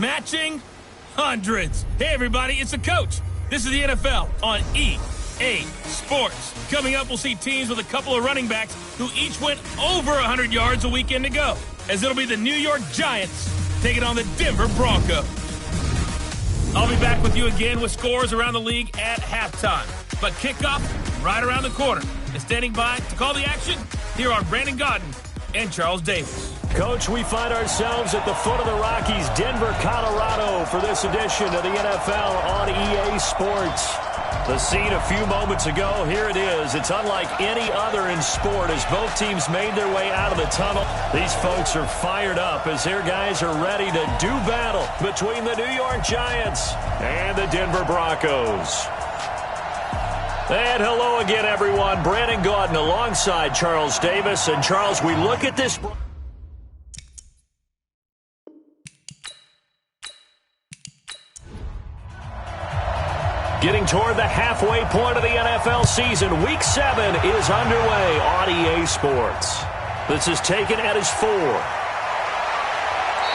matching hundreds. Hey, everybody, it's the coach. This is the NFL on EA Sports. Coming up, we'll see teams with a couple of running backs who each went over 100 yards a weekend ago, as it'll be the New York Giants taking on the Denver Broncos. I'll be back with you again with scores around the league at halftime. But kickoff right around the corner. And standing by to call the action, here are Brandon Godden and Charles Davis. Coach, we find ourselves at the foot of the Rockies, Denver, Colorado, for this edition of the NFL on EA Sports. The scene a few moments ago, here it is. It's unlike any other in sport as both teams made their way out of the tunnel. These folks are fired up as their guys are ready to do battle between the New York Giants and the Denver Broncos. And hello again, everyone. Brandon Gaudin alongside Charles Davis. And, Charles, we look at this. Getting toward the halfway point of the NFL season. Week 7 is underway on EA Sports. This is taken at his 4.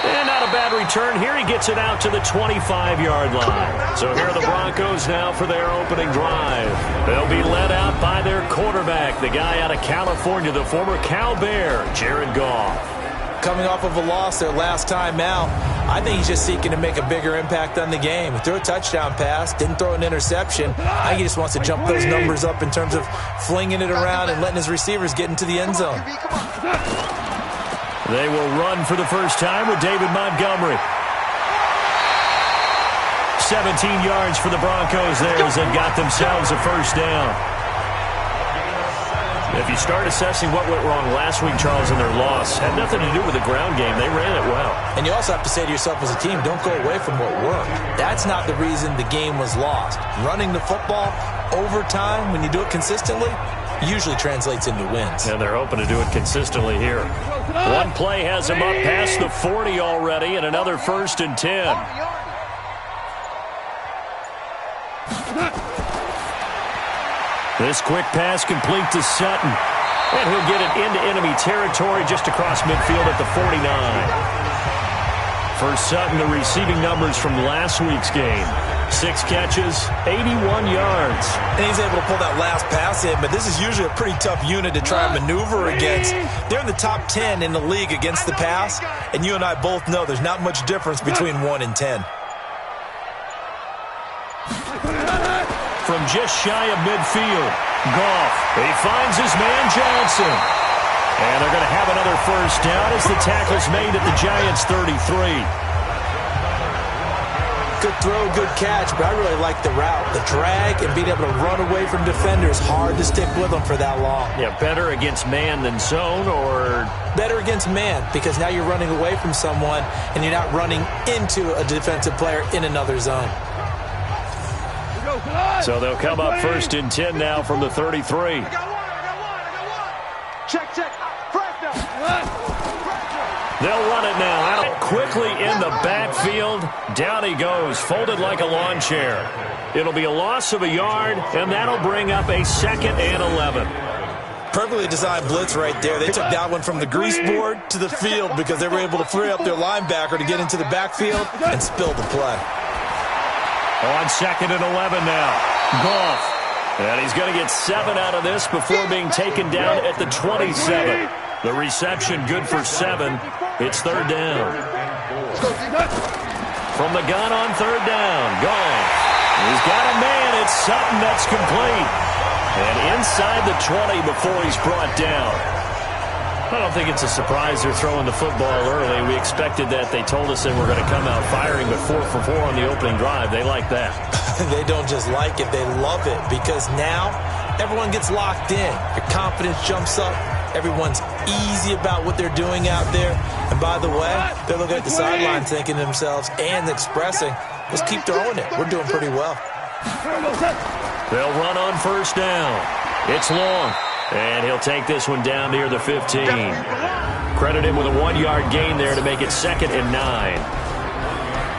And not a bad return here. He gets it out to the 25-yard line. So here are the Broncos now for their opening drive. They'll be led out by their quarterback, the guy out of California, the former Cal Bear, Jared Goff. Coming off of a loss their last time out, I think he's just seeking to make a bigger impact on the game. He threw a touchdown pass, didn't throw an interception. I think he just wants to jump those numbers up in terms of flinging it around and letting his receivers get into the end zone. They will run for the first time with David Montgomery. 17 yards for the Broncos there as they've got themselves a first down. If you start assessing what went wrong last week, Charles, in their loss, had nothing to do with the ground game. They ran it well. And you also have to say to yourself as a team, don't go away from what worked. That's not the reason the game was lost. Running the football over time, when you do it consistently, usually translates into wins. And they're hoping to do it consistently here. One play has him up past the 40 already, and another 1st and 10. This quick pass complete to Sutton. And he'll get it into enemy territory just across midfield at the 49. For Sutton, the receiving numbers from last week's game. 6 catches, 81 yards. And he's able to pull that last pass in, but this is usually a pretty tough unit to try and maneuver against. They're in the top 10 in the league against the pass, and you and I both know there's not much difference between 1 and 10. From just shy of midfield, Goff. He finds his man Johnson. And they're going to have another first down as the tackle's made at the Giants' 33. Good throw, good catch, but I really like the route. The drag and being able to run away from defenders, hard to stick with them for that long. Yeah, better against man than zone, or? Better against man, because now you're running away from someone and you're not running into a defensive player in another zone. So they'll come up 1st and 10 now from the 33. Check. They'll run it now. Out quickly in the backfield. Down he goes, folded like a lawn chair. It'll be a loss of a yard, and that'll bring up a 2nd and 11. Perfectly designed blitz right there. They took that one from the grease board to the field because they were able to free up their linebacker to get into the backfield and spill the play. On 2nd and 11 now. Goff. And he's going to get 7 out of this before being taken down at the 27. The reception good for 7. It's 3rd down. From the gun on 3rd down. Goff. He's got a man. It's Sutton. That's complete. And inside the 20 before he's brought down. I don't think it's a surprise they're throwing the football early. We expected that. They told us they were going to come out firing, but 4 for 4 on the opening drive. They like that. They don't just like it. They love it because now everyone gets locked in. Your confidence jumps up. Everyone's easy about what they're doing out there. And by the way, they're looking at the sideline thinking to themselves and expressing, let's keep throwing it. We're doing pretty well. They'll run on 1st down. It's long. And he'll take this one down near the 15. Credit him with a 1-yard gain there to make it 2nd and 9.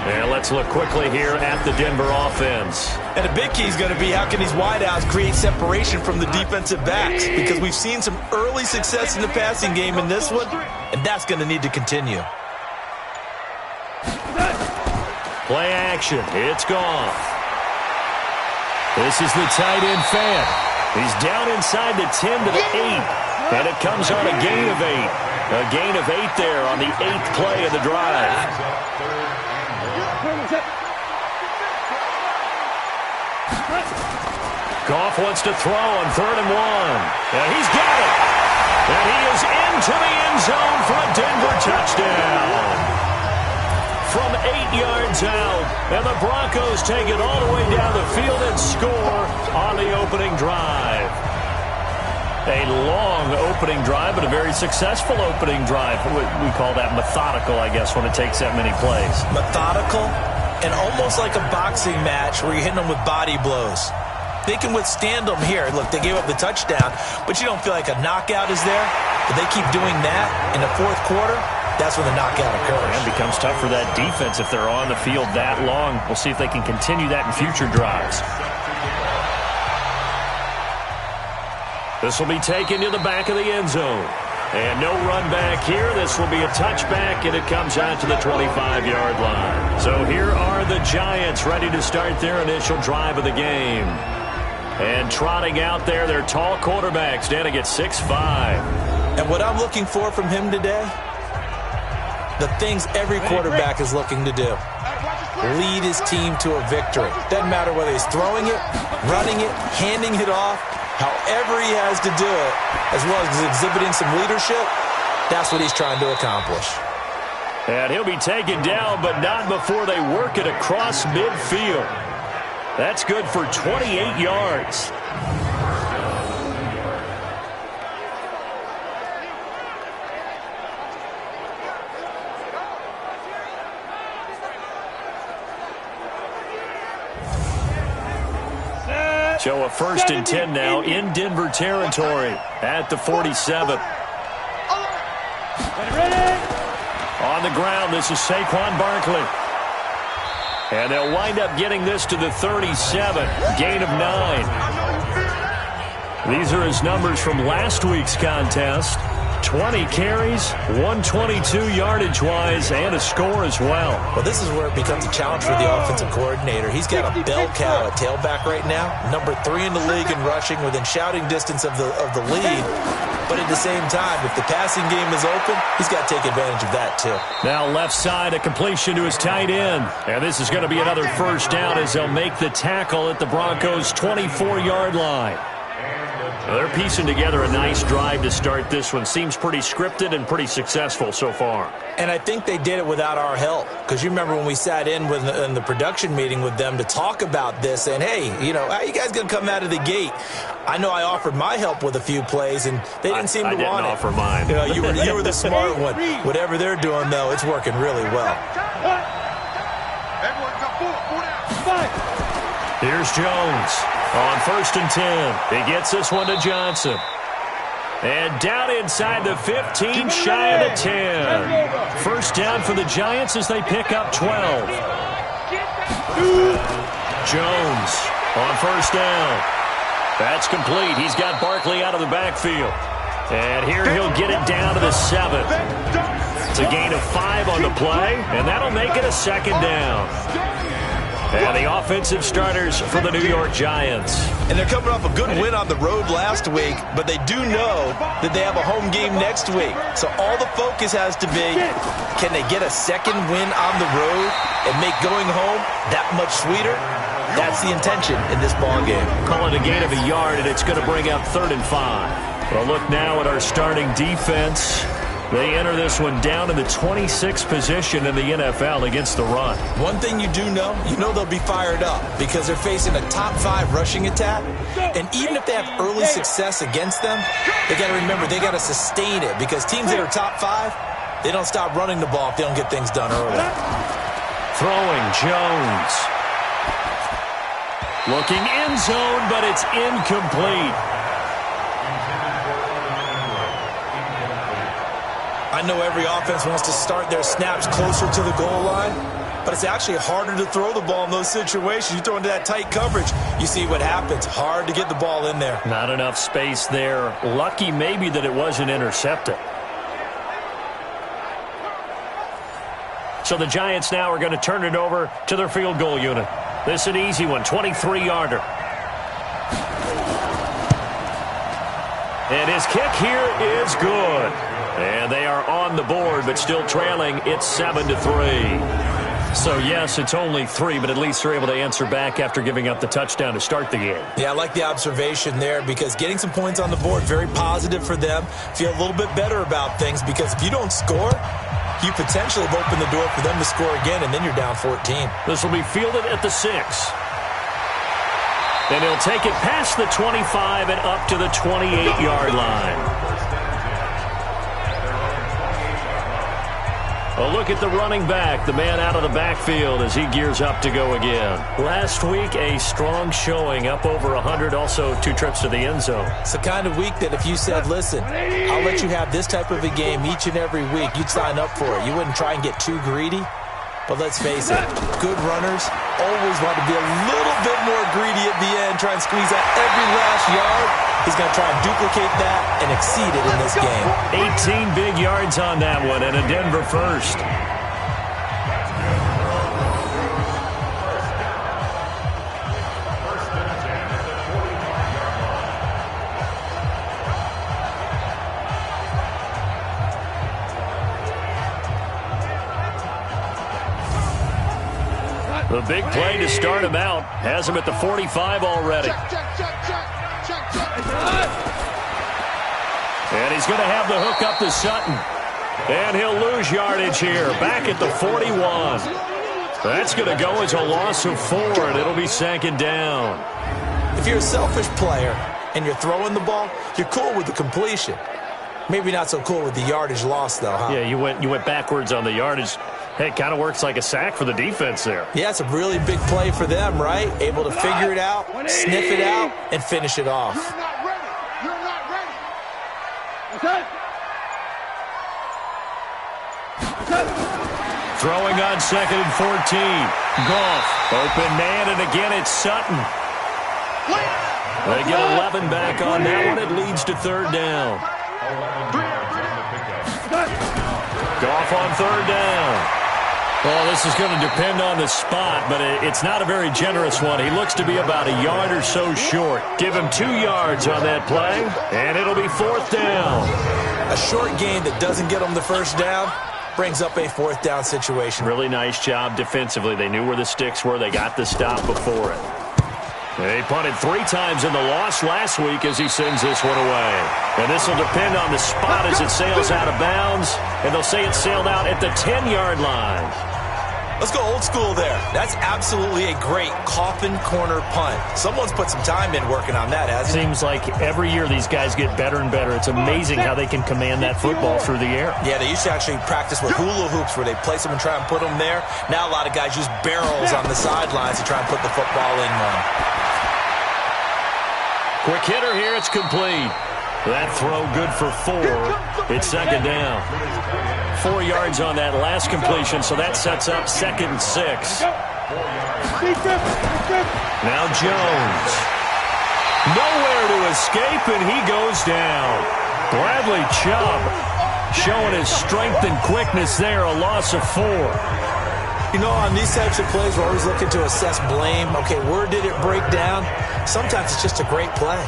And let's look quickly here at the Denver offense. And a big key is going to be how can these wideouts create separation from the defensive backs? Because we've seen some early success in the passing game in this one, and that's going to need to continue. Play action. It's gone. This is the tight end fan. He's down inside the 10 to the 8. And it comes on a gain of 8. A gain of 8 there on the 8th play of the drive. Goff wants to throw on 3rd and 1. And he's got it. And he is into the end zone for a Denver touchdown. From 8 yards out, and the Broncos take it all the way down the field and score on the opening drive. A long opening drive, but a very successful opening drive. We call that methodical, I guess, when it takes that many plays. Methodical and almost like a boxing match where you're hitting them with body blows. They can withstand them here. Look, they gave up the touchdown, but you don't feel like a knockout is there. But they keep doing that in the 4th quarter. That's when the knockout occurs. And it becomes tough for that defense if they're on the field that long. We'll see if they can continue that in future drives. This will be taken to the back of the end zone. And no run back here. This will be a touchback, and it comes out to the 25-yard line. So here are the Giants ready to start their initial drive of the game. And trotting out there, their tall quarterback standing at 6'5". And what I'm looking for from him today, the things every quarterback is looking to do. Lead his team to a victory. Doesn't matter whether he's throwing it, running it, handing it off, however he has to do it, as well as exhibiting some leadership, that's what he's trying to accomplish. And he'll be taken down, but not before they work it across midfield. That's good for 28 yards. So a 1st and 10 now in Denver territory at the 47. On the ground, this is Saquon Barkley. And they'll wind up getting this to the 37. Gain of 9. These are his numbers from last week's contest. 20 carries, 122 yardage-wise, and a score as well. Well, this is where it becomes a challenge for the offensive coordinator. He's got a bell cow at tailback right now, number 3 in the league in rushing, within shouting distance of the lead. But at the same time, if the passing game is open, he's got to take advantage of that too. Now left side, a completion to his tight end. And this is going to be another 1st down as they'll make the tackle at the Broncos' 24-yard line. They're piecing together a nice drive to start this one. Seems pretty scripted and pretty successful so far. And I think they did it without our help. Because you remember when we sat in the production meeting with them to talk about this, and hey, you know, how are you guys going to come out of the gate? I know I offered my help with a few plays, and they didn't seem to want it. I didn't offer mine. You know, you were the smart one. Whatever they're doing, though, it's working really well. Here's Jones on 1st and 10. He gets this one to Johnson. And down inside the 15, shy of the 10. 1st down for the Giants as they pick up 12. Jones on 1st down. That's complete. He's got Barkley out of the backfield. And here he'll get it down to the 7. It's a gain of 5 on the play, and that'll make it a 2nd down. And the offensive starters for the New York Giants. And they're coming off a good win on the road last week, but they do know that they have a home game next week. So all the focus has to be, can they get a 2nd win on the road and make going home that much sweeter? That's the intention in this ball game. Call it a gain of a yard, and it's going to bring up 3rd and 5. Well, look now at our starting defense. They enter this one down in the 26th position in the NFL against the run. One thing you do know, they'll be fired up because they're facing a top 5 rushing attack. And even if they have early success against them, they got to remember they got to sustain it because teams that are top 5, they don't stop running the ball if they don't get things done early. Throwing Jones. Looking end zone, but it's incomplete. I know every offense wants to start their snaps closer to the goal line, but it's actually harder to throw the ball in those situations. You throw into that tight coverage, you see what happens. Hard to get the ball in there. Not enough space there. Lucky maybe that it wasn't intercepted. So the Giants now are going to turn it over to their field goal unit. This is an easy one, 23-yarder. And his kick here is good. And they are on the board, but still trailing. It's 7-3. So, yes, it's only 3, but at least they're able to answer back after giving up the touchdown to start the game. Yeah, I like the observation there because getting some points on the board, very positive for them. Feel a little bit better about things because if you don't score, you potentially have opened the door for them to score again, and then you're down 14. This will be fielded at the 6. And he'll take it past the 25 and up to the 28-yard line. A look at the running back, the man out of the backfield as he gears up to go again. Last week, a strong showing, up over 100, also 2 trips to the end zone. It's the kind of week that if you said, listen, I'll let you have this type of a game each and every week, you'd sign up for it. You wouldn't try and get too greedy. But let's face it, good runners always want to be a little bit more greedy at the end, try and squeeze out every last yard. He's going to try and duplicate that and exceed it in this game. 18 big yards on that one and a Denver first. The big play to start him out. Has him at the 45 already. And he's going to have the hook up to Sutton. And he'll lose yardage here. Back at the 41. That's going to go as a loss of 4, and it'll be 2nd down. If you're a selfish player and you're throwing the ball, you're cool with the completion. Maybe not so cool with the yardage loss, though, huh? Yeah, you went backwards on the yardage. Hey, it kind of works like a sack for the defense there. Yeah, it's a really big play for them, right? Able to figure it out, sniff it out, and finish it off. You're not ready. You're not ready. Okay. Throwing on 2nd and 14. Goff, open man, and again it's Sutton. They get 11 back on that one. It leads to 3rd down. Goff on 3rd down. Well, this is going to depend on the spot, but it's not a very generous one. He looks to be about a yard or so short. Give him 2 yards on that play, and it'll be 4th down. A short gain that doesn't get them the first down brings up a 4th down situation. Really nice job defensively. They knew where the sticks were. They got the stop before it. They punted 3 times in the loss last week as he sends this one away. And this will depend on the spot as it sails out of bounds. And they'll say it sailed out at the 10-yard line. Let's go old school there. That's absolutely a great coffin corner punt. Someone's put some time in working on that, hasn't it? Seems like every year these guys get better and better. It's amazing how they can command that football through the air. Yeah, they used to actually practice with hula hoops where they place them and try and put them there. Now a lot of guys use barrels on the sidelines to try and put the football in one. Quick hitter here. It's complete. That throw good for 4. It's 2nd down. 4 yards on that last completion, so that sets up 2nd and 6. Now Jones. Nowhere to escape, and he goes down. Bradley Chubb showing his strength and quickness there, a loss of 4. You know, on these types of plays, we're always looking to assess blame. Okay, where did it break down? Sometimes it's just a great play.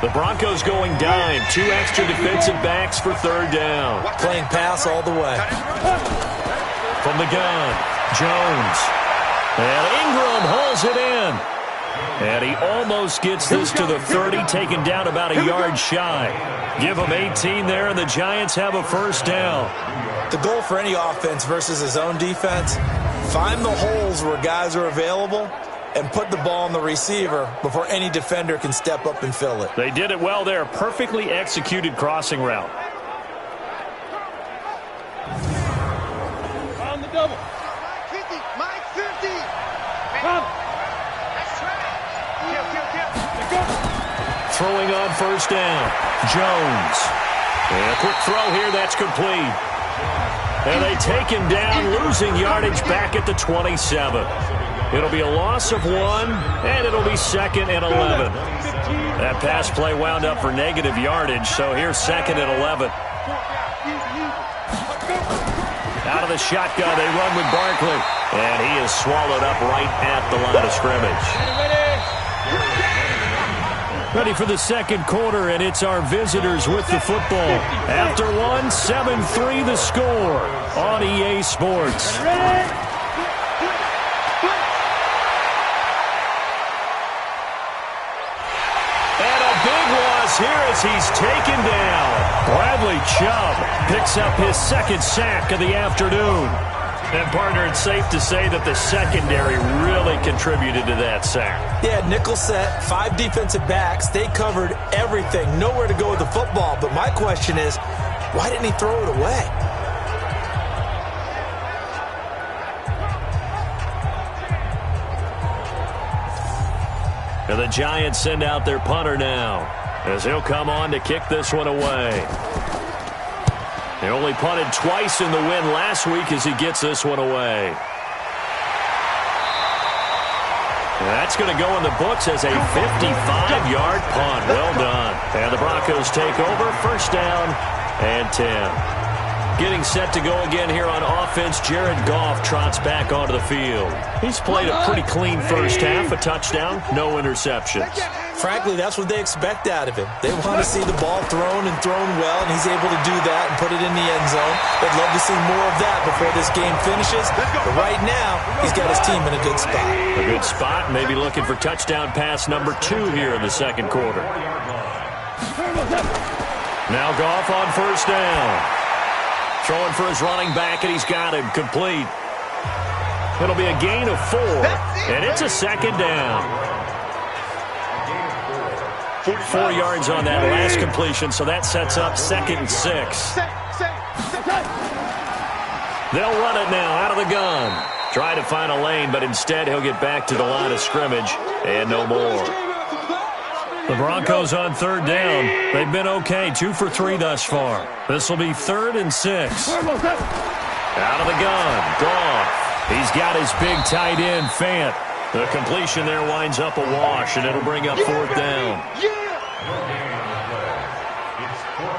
The Broncos going dime. 2 extra defensive backs for 3rd down. Playing pass all the way. From the gun, Jones. And Ingram hauls it in. And he almost gets this to the 30, taken down about a yard shy. Give him 18 there, and the Giants have a 1st down. The goal for any offense versus his own defense, find the holes where guys are available and put the ball on the receiver before any defender can step up and fill it. They did it well there. Perfectly executed crossing route. On the double. Mike 50. Come. Throwing on 1st down. Jones. And a quick throw here. That's complete. And they take him down, losing yardage back at the 27. It'll be a loss of 1, and it'll be 2nd and 11. That pass play wound up for negative yardage, so here's 2nd and 11. Out of the shotgun, they run with Barkley, and he is swallowed up right at the line of scrimmage. Ready for the second quarter, and it's our visitors with the football. After 1, 7-3 the score on EA Sports. Here as he's taken down. Bradley Chubb picks up his 2nd sack of the afternoon. And, partner, it's safe to say that the secondary really contributed to that sack. Yeah, nickel set, 5 defensive backs. They covered everything. Nowhere to go with the football. But my question is, why didn't he throw it away? And the Giants send out their punter now, as he'll come on to kick this one away. He only punted twice in the win last week as he gets this one away. And that's going to go in the books as a 55-yard punt. Well done. And the Broncos take over, 1st down and 10. Getting set to go again here on offense, Jared Goff trots back onto the field. He's played a pretty clean first half, a touchdown, no interceptions. Frankly, that's what they expect out of him. They want to see the ball thrown and thrown well, and he's able to do that and put it in the end zone. They'd love to see more of that before this game finishes. But right now, he's got his team in a good spot. A good spot, maybe looking for touchdown pass number 2 here in the second quarter. Now Goff on 1st down. Throwing for his running back, and he's got him complete. It'll be a gain of 4, and it's a 2nd down. 4 yards on that last completion, so that sets up 2nd and 6. They'll run it now out of the gun. Try to find a lane, but instead he'll get back to the line of scrimmage, and no more. The Broncos on 3rd down. They've been okay, 2 for 3 thus far. This will be 3rd and 6. Out of the gun, Goff. He's got his big tight end, Fant. The completion there winds up a wash, and it'll bring up 4th down.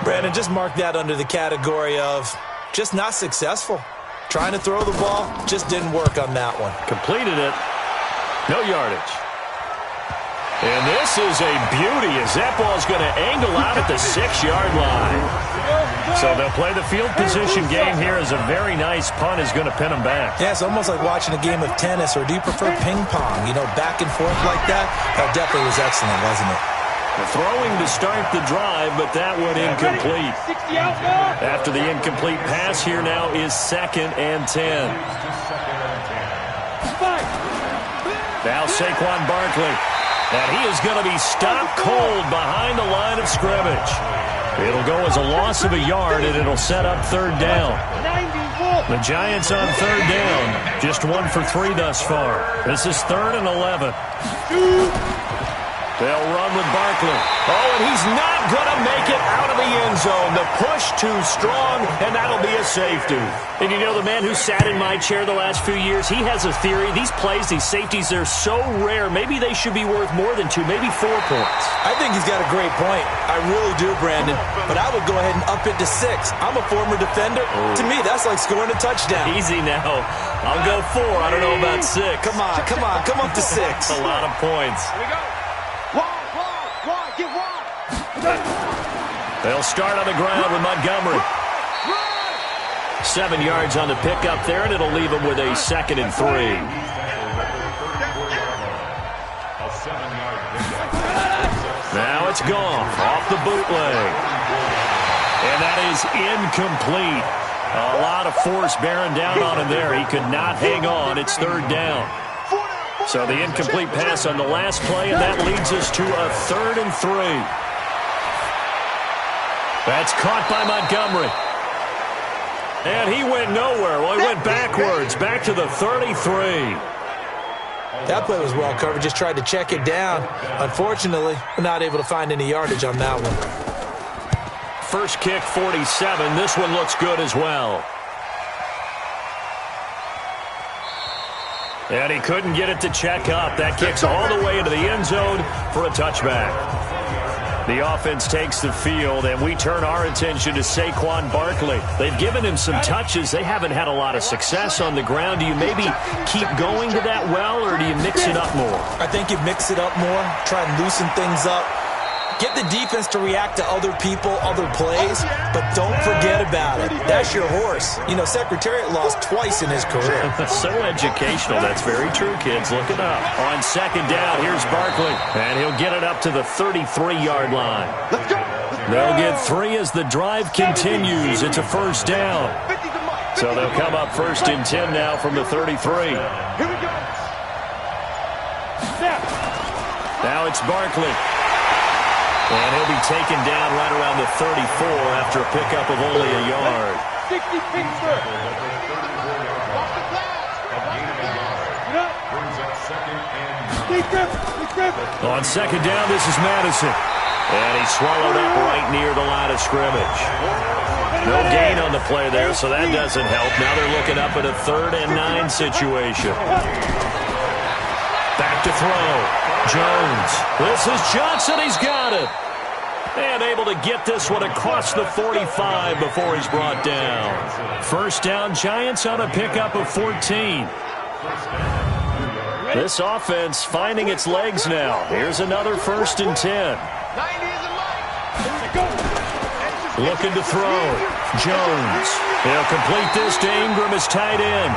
Brandon, just mark that under the category of just not successful. Trying to throw the ball, just didn't work on that one. Completed it. No yardage. And this is a beauty as that ball's going to angle out at the 6-yard line. So they'll play the field position game here as a very nice punt is going to pin them back. Yeah, it's almost like watching a game of tennis, or do you prefer ping pong? You know, back and forth like that? That definitely was excellent, wasn't it? Throwing to start the drive, but that one incomplete. After the incomplete pass, here now is 2nd and 10. Now Saquon Barkley. And he is going to be stopped cold behind the line of scrimmage. It'll go as a loss of a yard, and it'll set up 3rd down. The Giants on 3rd down. Just 1 for 3 thus far. This is 3rd and 11. They'll run with Barkley. Oh, and he's not going to make it out of the end zone. The push too strong, and that'll be a safety. And you know, the man who sat in my chair the last few years, he has a theory. These plays, these safeties, they're so rare. Maybe they should be worth more than 2, maybe 4 points. I think he's got a great point. I really do, Brandon. But I would go ahead and up it to 6. I'm a former defender. Oh. To me, that's like scoring a touchdown. Easy now. I'll go 4. I don't know about 6. Come on. Come up to 6. A lot of points. Here we go. Get wide. They'll start on the ground with Montgomery. 7 yards on the pickup there, and it'll leave them with a 2nd and 3. Now it's Goff off the bootleg. And that is incomplete. A lot of force bearing down on him there. He could not hang on. It's 3rd down. So the incomplete pass on the last play, and that leads us to a 3rd and 3. That's caught by Montgomery. And he went nowhere. Well, he went backwards, back to the 33. That play was well covered. Just tried to check it down. Unfortunately, we're not able to find any yardage on that one. First kick, 47. This one looks good as well. And he couldn't get it to check up. That kicks all the way into the end zone for a touchback. The offense takes the field, and we turn our attention to Saquon Barkley. They've given him some touches. They haven't had a lot of success on the ground. Do you maybe keep going to that well, or do you mix it up more? I think you mix it up more, try and loosen things up. Get the defense to react to other people, other plays, but don't forget about it. That's your horse. You know, Secretariat lost twice in his career. So educational. That's very true, kids. Look it up. On second down, here's Barkley, and he'll get it up to the 33-yard line. They'll get 3 as the drive continues. It's a first down. So they'll come up first and 10 now from the 33. Here we go. Now it's Barkley. And he'll be taken down right around the 34 after a pickup of only a yard. 60 Pittsburgh. On second down, this is Madison. And he's swallowed up right near the line of scrimmage. No gain on the play there, so that doesn't help. Now they're looking up at a 3rd and 9 situation. Back to throw. Jones. This is Johnson. He's got it. And able to get this one across the 45 before he's brought down. First down, Giants on a pickup of 14. This offense finding its legs now. Here's another 1st and 10. Looking to throw. Jones. He'll complete this to Ingram as tight end.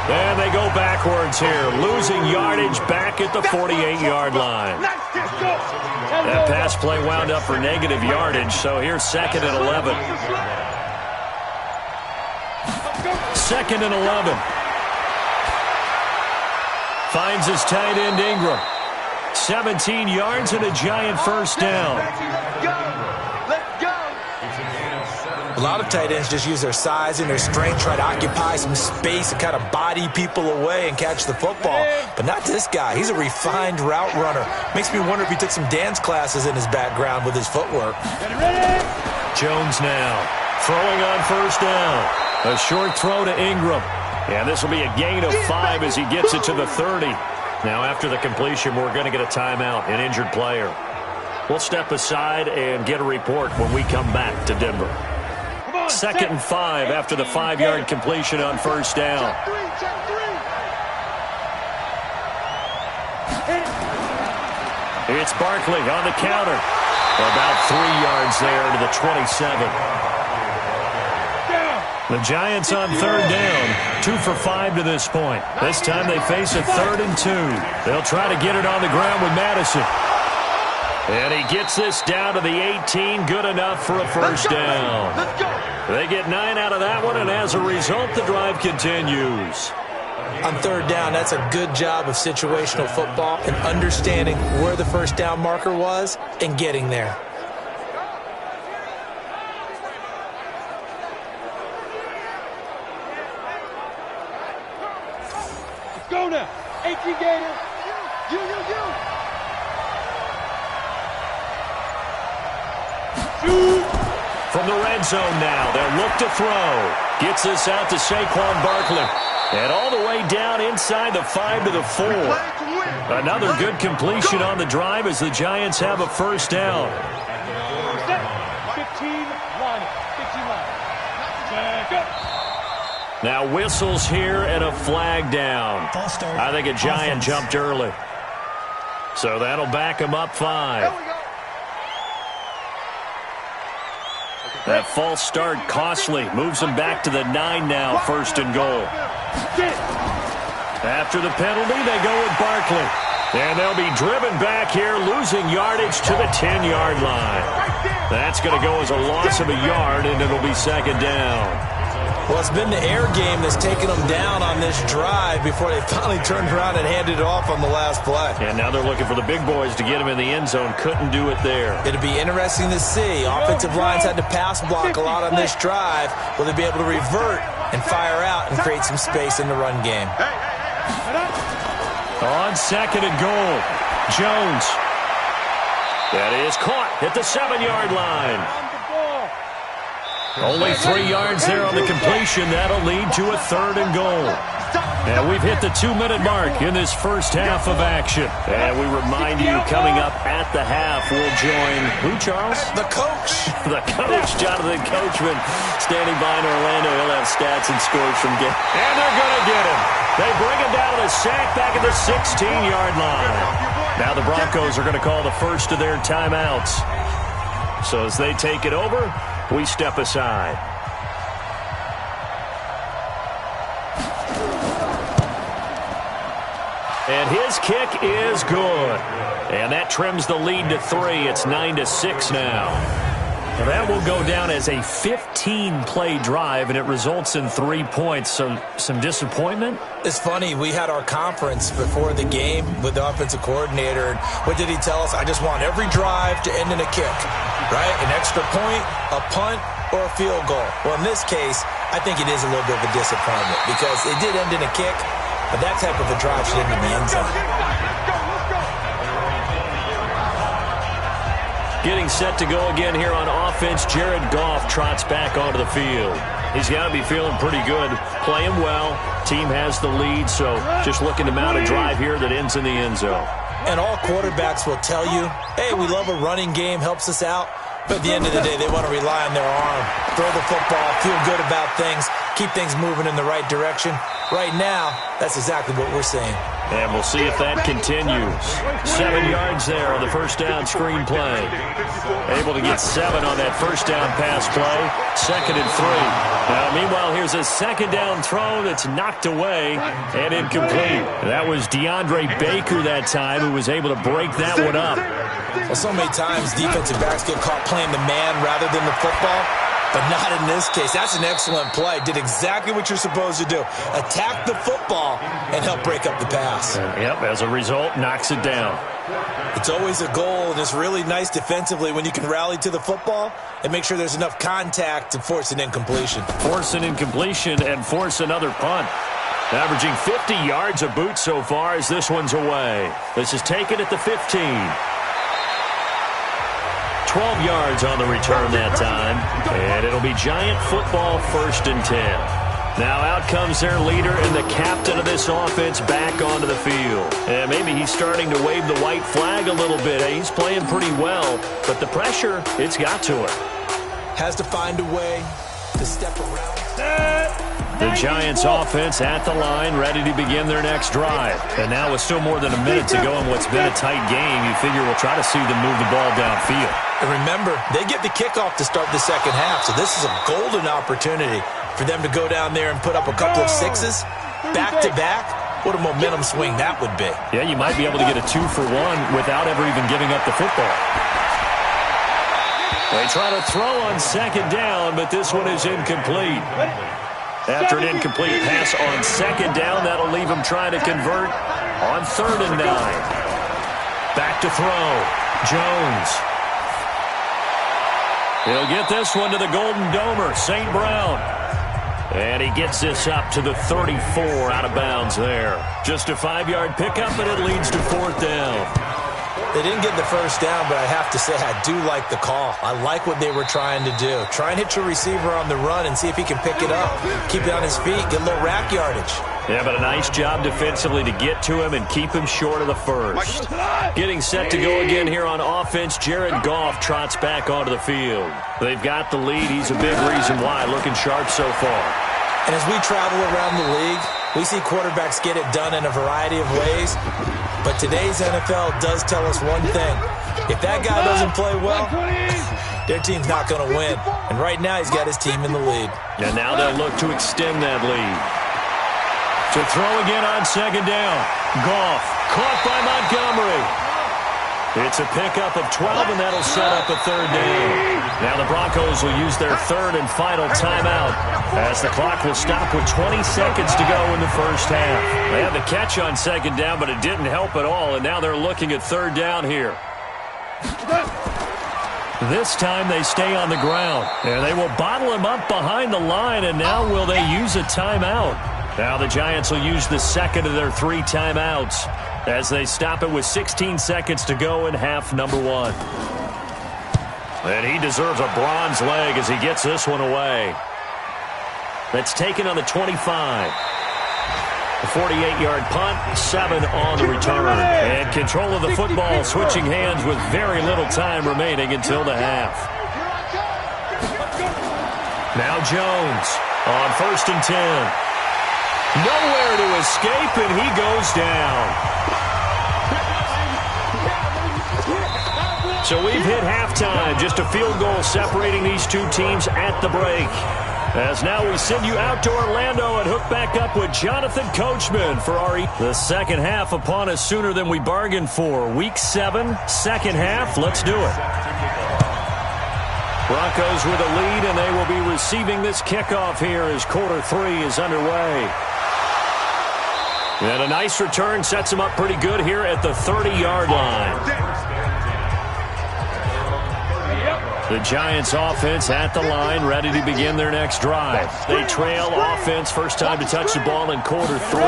And they go backwards here, losing yardage back at the 48-yard line. That pass play wound up for negative yardage, so here's 2nd and 11. 2nd and 11. Finds his tight end Ingram. 17 yards and a Giant first down. A lot of tight ends just use their size and their strength, try to occupy some space and kind of body people away and catch the football. But not this guy. He's a refined route runner. Makes me wonder if he took some dance classes in his background with his footwork. Jones now throwing on first down. A short throw to Ingram. And this will be a gain of 5 as he gets it to the 30. Now after the completion, we're going to get a timeout, an injured player. We'll step aside and get a report when we come back to Denver. 2nd and 5 after the 5-yard completion on first down. It's Barkley on the counter. About 3 yards there to the 27. The Giants on 3rd down, 2 for 5 to this point. This time they face a 3rd and 2. They'll try to get it on the ground with Madison. And he gets this down to the 18, good enough for a first down. They get 9 out of that one, and as a result, the drive continues. On 3rd down, that's a good job of situational football and understanding where the first down marker was and getting there. Let's go now. 18 Gators. You. From the red zone now, they'll look to throw. Gets this out to Saquon Barkley. And all the way down inside the 5 to the 4. Another good completion on the drive as the Giants have a first down. 15 line. Now whistles here and a flag down. I think a Giant jumped early. So that'll back him up 5. That false start costly. Moves him back to the 9 now, 1st and goal. After the penalty, they go with Barkley. And they'll be driven back here, losing yardage to the 10-yard line. That's going to go as a loss of a yard, and it'll be 2nd down. Well, it's been the air game that's taken them down on this drive before they finally turned around and handed it off on the last play. And now they're looking for the big boys to get him in the end zone. Couldn't do it there. It'll be interesting to see. Offensive lines had to pass block a lot on this drive. Will they be able to revert and fire out and create some space in the run game? On 2nd and goal, Jones. That is caught at the 7-yard line. Only 3 yards there on the completion. That'll lead to a 3rd and goal. And we've hit the 2-minute mark in this first half of action. And we remind you, coming up at the half, we'll join who, Charles? The coach. The coach, Jonathan Coachman, standing by in Orlando. He'll have stats and scores from game. And they're going to get him. They bring him down to the sack back at the 16-yard line. Now the Broncos are going to call the first of their timeouts. So as they take it over, we step aside. And his kick is good. And that trims the lead to 3. It's 9-6 now. Well, that will go down as a 15-play drive, and it results in 3 points. So some disappointment? It's funny. We had our conference before the game with the offensive coordinator. And what did he tell us? I just want every drive to end in a kick, right? An extra point, a punt, or a field goal. Well, in this case, I think it is a little bit of a disappointment because it did end in a kick, but that type of a drive should end in the end zone. Getting set to go again here on offense, Jared Goff trots back onto the field. He's got to be feeling pretty good, playing well. Team has the lead, so just looking to mount a drive here that ends in the end zone. And all quarterbacks will tell you, hey, we love a running game, helps us out. But at the end of the day, they want to rely on their arm, throw the football, feel good about things, keep things moving in the right direction. Right now, that's exactly what we're seeing. And we'll see if that continues. 7 yards there on the first down screen play. Able to get 7 on that first down pass play. 2nd and 3. Now, meanwhile, here's a second down throw that's knocked away and incomplete. That was DeAndre Baker that time who was able to break that one up. Well, so many times defensive backs get caught playing the man rather than the football. But not in this case. That's an excellent play. Did exactly what you're supposed to do. Attack the football and help break up the pass. Yep, as a result, knocks it down. It's always a goal, and it's really nice defensively when you can rally to the football and make sure there's enough contact to force an incompletion. Force an incompletion and force another punt. Averaging 50 yards a boot so far as this one's away. This is taken at the 15. 12 yards on the return that time. And it'll be Giant football, 1st and 10. Now out comes their leader and the captain of this offense back onto the field. And maybe he's starting to wave the white flag a little bit. He's playing pretty well, but the pressure, it's got to him. Has to find a way to step around. The Giants offense at the line, ready to begin their next drive. And now with still more than a minute to go in what's been a tight game, you figure we'll try to see them move the ball downfield. And remember, they get the kickoff to start the second half, so this is a golden opportunity for them to go down there and put up a couple of sixes back-to-back. What a momentum swing that would be. Yeah, you might be able to get a 2-for-1 without ever even giving up the football. They try to throw on second down, but this one is incomplete. After an incomplete pass on second down, that'll leave him trying to convert on 3rd and 9. Back to throw. Jones. He'll get this one to the Golden Domer, St. Brown. And he gets this up to the 34 out of bounds there. Just a 5-yard pickup, and it leads to 4th down. They didn't get the first down, but I have to say I do like the call. I like what they were trying to do. Try and hit your receiver on the run and see if he can pick it up. Keep it on his feet, get a little rack yardage. Yeah, but a nice job defensively to get to him and keep him short of the first. Getting set to go again here on offense, Jared Goff trots back onto the field. They've got the lead. He's a big reason why, looking sharp so far. And as we travel around the league, we see quarterbacks get it done in a variety of ways. But today's NFL does tell us one thing. If that guy doesn't play well, their team's not going to win. And right now he's got his team in the lead. And now they'll look to extend that lead. To throw again on second down. Goff caught by Montgomery. It's a pickup of 12, and that'll set up a 3rd down. Now the Broncos will use their 3rd and final timeout as the clock will stop with 20 seconds to go in the first half. They had the catch on second down, but it didn't help at all, and now they're looking at 3rd down here. This time they stay on the ground, and they will bottle him up behind the line, and now will they use a timeout? Now the Giants will use the 2nd of their 3 timeouts as they stop it with 16 seconds to go in half number 1. And he deserves a bronze leg as he gets this one away. That's taken on the 25. A 48-yard punt, 7 on the return. And control of the football, switching hands with very little time remaining until the half. Now Jones on 1st and 10. Nowhere to escape, and he goes down. So we've hit halftime, just a field goal separating these two teams at the break. As now we send you out to Orlando and hook back up with Jonathan Coachman for the second half upon us sooner than we bargained for. Week 7, second half. Let's do it. Broncos with a lead, and they will be receiving this kickoff here as quarter 3 is underway. And a nice return sets them up pretty good here at the 30-yard line. The Giants offense at the line, ready to begin their next drive. They trail offense, first time to touch the ball in quarter 3,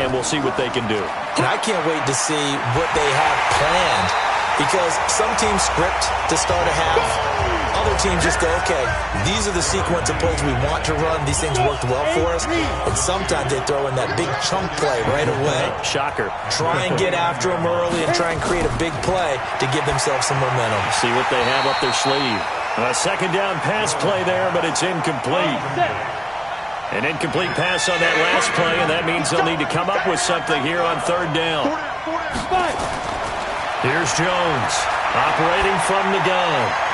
and we'll see what they can do. And I can't wait to see what they have planned, because some teams script to start a half. Other teams just go, okay, these are the sequence of plays we want to run. These things worked well for us. And sometimes they throw in that big chunk play right away. Shocker. Try and get after them early and try and create a big play to give themselves some momentum. See what they have up their sleeve. A second down pass play there, but it's incomplete. An incomplete pass on that last play, and that means they'll need to come up with something here on 3rd down. Here's Jones operating from the gun.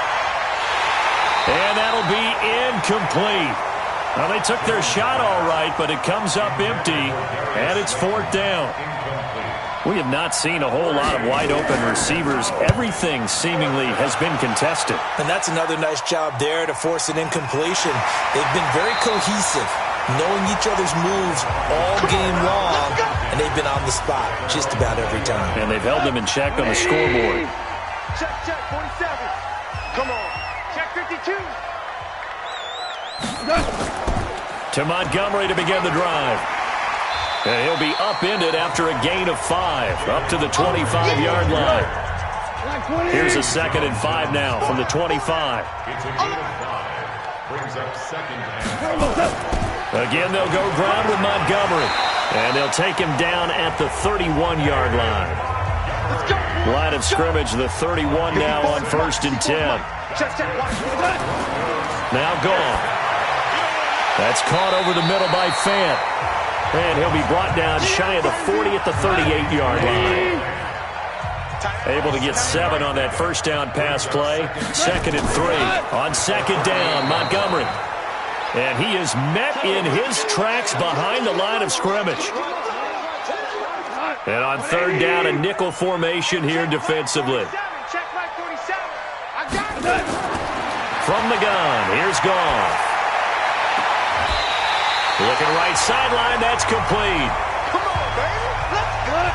And that'll be incomplete. Well, they took their shot all right, but it comes up empty, and it's 4th down. We have not seen a whole lot of wide-open receivers. Everything seemingly has been contested. And that's another nice job there to force an incompletion. They've been very cohesive, knowing each other's moves all game long, and they've been on the spot just about every time. And they've held them in check on the scoreboard. Check, 47. Come on. Check 52. To Montgomery to begin the drive. And he'll be upended after a gain of 5, up to the 25-yard line. Here's a 2nd and 5 now from the 25. Again, they'll go ground with Montgomery. And they'll take him down at the 31-yard line. Line of scrimmage, the 31 now on 1st and 10. Now gone. That's caught over the middle by Fant. And he'll be brought down shy of the 40 at the 38-yard line. Able to get 7 on that first down pass play. 2nd and 3. On 2nd down, Montgomery. And he is met in his tracks behind the line of scrimmage. And on 3rd down, a nickel formation here defensively. From the gun, here's Goff. Looking right sideline, that's complete.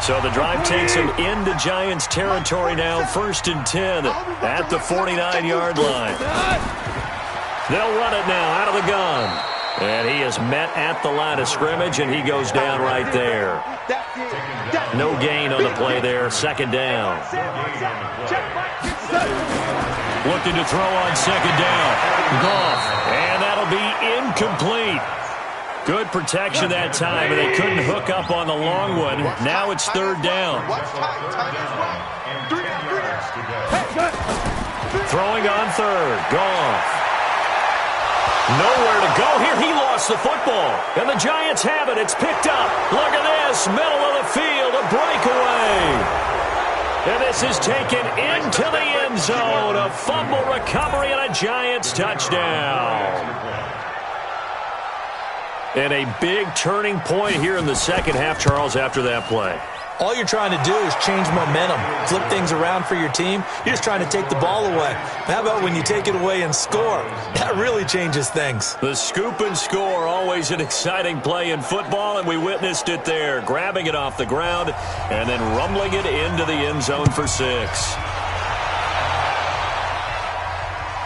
So the drive takes him into Giants territory now, 1st and 10 at the 49-yard line. They'll run it now out of the gun. And he is met at the line of scrimmage, and he goes down right there. No gain on the play there, 2nd down. Looking to throw on 2nd down. Goff, and that'll be incomplete. Good protection that time, and they couldn't hook up on the long one. Now it's 3rd down. Throwing on 3rd. Goff. Nowhere to go here. He lost the football. And the Giants have it. It's picked up. Look at this. Middle of the field. A breakaway. And this is taken into the end zone. A fumble recovery and a Giants touchdown. And a big turning point here in the second half, Charles, after that play. All you're trying to do is change momentum, flip things around for your team. You're just trying to take the ball away. How about when you take it away and score? That really changes things. The scoop and score, always an exciting play in football, and we witnessed it there, grabbing it off the ground and then rumbling it into the end zone for 6.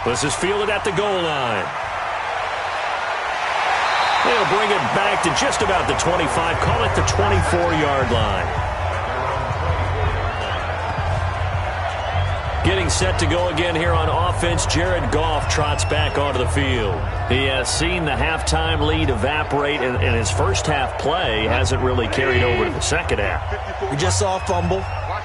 This is fielded at the goal line. They'll bring it back to just about the 25, call it the 24-yard line. Getting set to go again here on offense, Jared Goff trots back onto the field. He has seen the halftime lead evaporate, and his first half play hasn't really carried over to the second half. We just saw a fumble,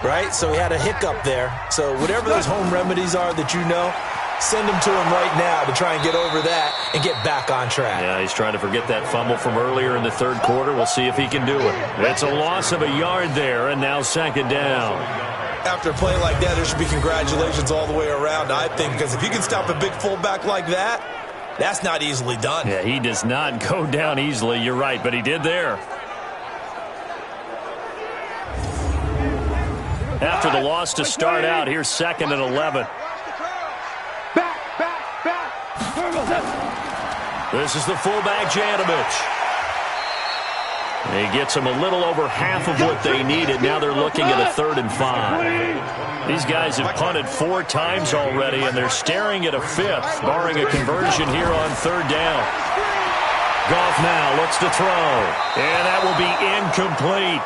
right? So he had a hiccup there. So whatever those home remedies are that you know, send them to him right now to try and get over that and get back on track. Yeah, he's trying to forget that fumble from earlier in the third quarter. We'll see if he can do it. It's a loss of a yard there, and now second down. After a play like that, there should be congratulations all the way around, I think, because if you can stop a big fullback like that, that's not easily done. Yeah, he does not go down easily. You're right, but he did there. After the loss to start out, here's 2nd and 11. This is the fullback, Janovich. He gets them a little over half of what they needed. Now they're looking at a 3rd and 5. These guys have punted 4 times already, and they're staring at a 5th, barring a conversion here on 3rd down. Goff now looks to throw, and that will be incomplete.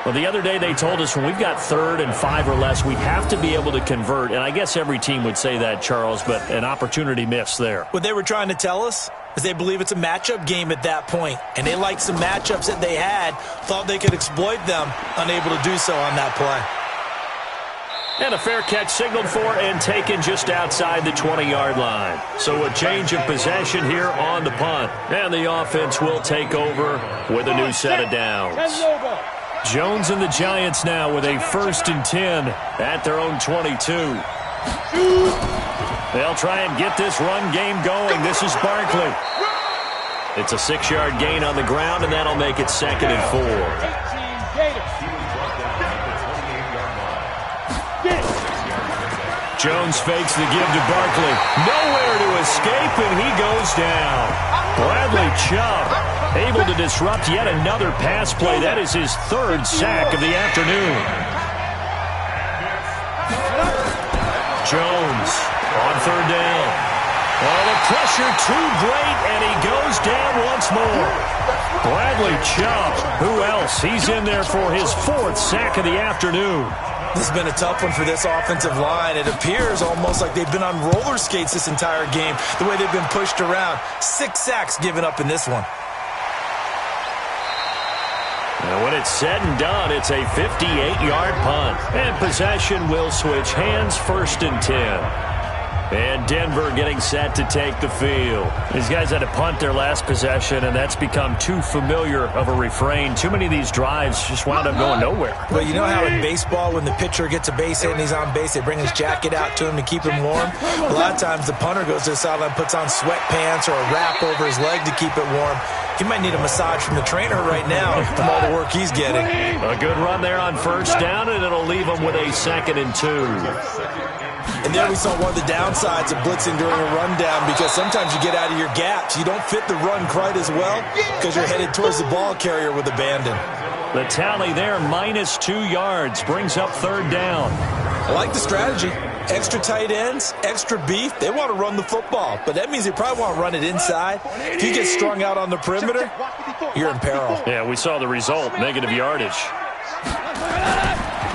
Well, the other day they told us when we've got 3rd and 5 or less, we have to be able to convert. And I guess every team would say that, Charles, but an opportunity missed there. What they were trying to tell us is they believe it's a matchup game at that point. And they liked some matchups that they had, thought they could exploit them, unable to do so on that play. And a fair catch signaled for and taken just outside the 20-yard line. So a change of possession here on the punt. And the offense will take over with a new set of downs. Jones and the Giants now with a 1st and 10 at their own 22. They'll try and get this run game going. This is Barkley. It's a 6-yard gain on the ground, and that'll make it 2nd and 4. Jones fakes the give to Barkley. Nowhere to escape, and he goes down. Bradley Chubb able to disrupt yet another pass play. That is his 3rd sack of the afternoon. Jones on 3rd down. Oh, the pressure too great, and he goes down once more. Bradley Chubb, who else? He's in there for his 4th sack of the afternoon. This has been a tough one for this offensive line. It appears almost like they've been on roller skates this entire game, the way they've been pushed around. 6 sacks given up in this one. And when it's said and done, it's a 58-yard punt. And possession will switch hands, 1st and 10. And Denver getting set to take the field. These guys had to punt their last possession, and that's become too familiar of a refrain. Too many of these drives just wound up going nowhere. Well, you know how in baseball, when the pitcher gets a base hit and he's on base, they bring his jacket out to him to keep him warm? A lot of times the punter goes to the sideline, puts on sweatpants or a wrap over his leg to keep it warm. He might need a massage from the trainer right now from all the work he's getting. A good run there on 1st down, and it'll leave him with a 2nd and 2. And there we saw one of the downsides of blitzing during a rundown, because sometimes you get out of your gaps. You don't fit the run quite as well because you're headed towards the ball carrier with abandon. The tally there, -2 yards, brings up 3rd down. I like the strategy. Extra tight ends, extra beef. They want to run the football, but that means they probably want to run it inside. If you get strung out on the perimeter, you're in peril. Yeah, we saw the result, negative yardage.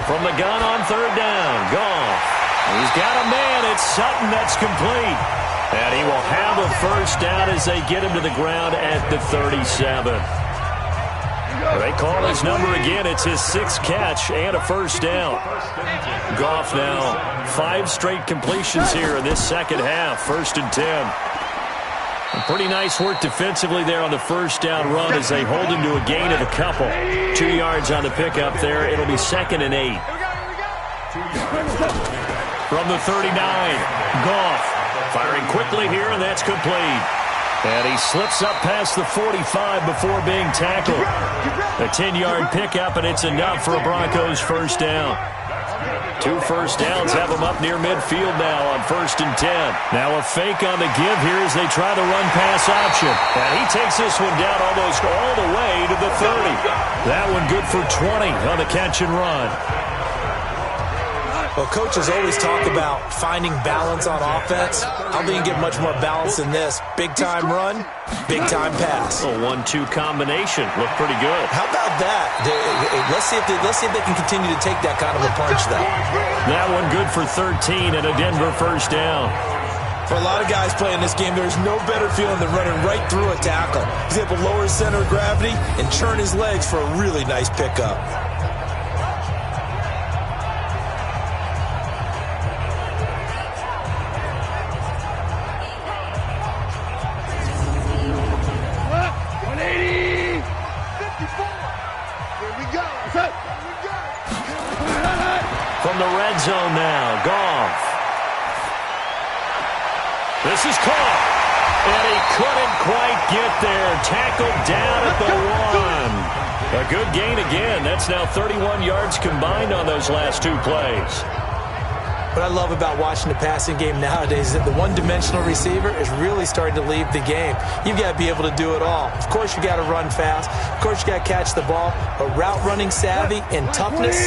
From the gun on 3rd down, Goff. He's got a man. It's Sutton that's complete. And he will have a 1st down as they get him to the ground at the 37. They call his number again. It's his 6th catch and a 1st down. Goff now 5 straight completions here in this second half. 1st and 10. Pretty nice work defensively there on the 1st down run as they hold him to a gain of a couple. 2 yards on the pickup there. It'll be 2nd and 8. From the 39, Goff firing quickly here, and that's complete. And he slips up past the 45 before being tackled. A 10-yard pickup, and it's enough for a Broncos 1st down. 2 first downs have him up near midfield now on 1st and 10. Now a fake on the give here as they try the run-pass option. And he takes this one down almost all the way to the 30. That one good for 20 on the catch and run. Well, coaches always talk about finding balance on offense. How do you get much more balance than this? Big-time run, big-time pass. A 1-2 combination. Looked pretty good. How about that? Let's see if they can continue to take that kind of a punch, though. That one good for 13 and a Denver first down. For a lot of guys playing this game, there's no better feeling than running right through a tackle. He's able to lower his center of gravity and churn his legs for a really nice pickup. From the red zone now, Goff. This is caught, and he couldn't quite get there. Tackled down at the 1. A good gain again. That's now 31 yards combined on those last 2 plays. What I love about watching the passing game nowadays is that the one-dimensional receiver is really starting to leave the game. You've got to be able to do it all. Of course, you got to run fast. Of course, you got to catch the ball. But route running savvy and toughness,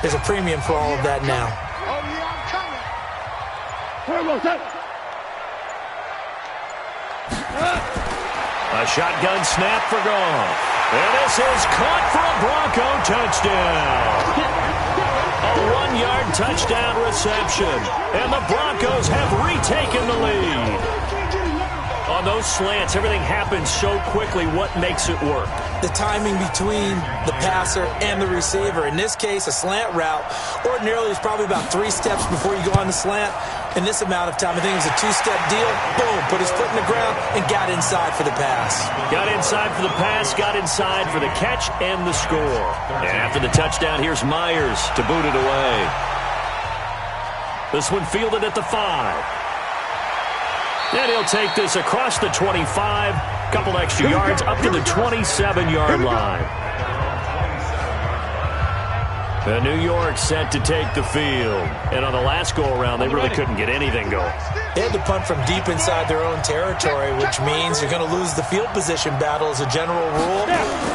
there's a premium for all of that now. A shotgun snap for Goff. And this is caught for a Bronco touchdown. A 1-yard touchdown reception. And the Broncos have retaken the lead. On those slants, everything happens so quickly. What makes it work? The timing between the passer and the receiver. In this case, a slant route ordinarily is probably about 3 steps before you go on the slant. In this amount of time, I think it was a 2-step deal. Boom, put his foot in the ground and got inside for the pass. Got inside for the pass, got inside for the catch and the score. And after the touchdown, here's Myers to boot it away. This one fielded at the 5. And he'll take this across the 25, couple extra yards up to the 27-yard line. And New York set to take the field. And on the last go-around, they really couldn't get anything going. They had to punt from deep inside their own territory, which means you're going to lose the field position battle as a general rule.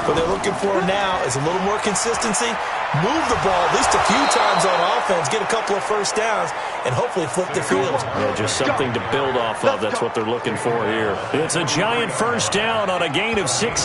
What they're looking for now is a little more consistency, move the ball at least a few times on offense, get a couple of first downs, and hopefully flip the field. Yeah, just something to build off of. That's what they're looking for here. It's a giant first down on a gain of 16.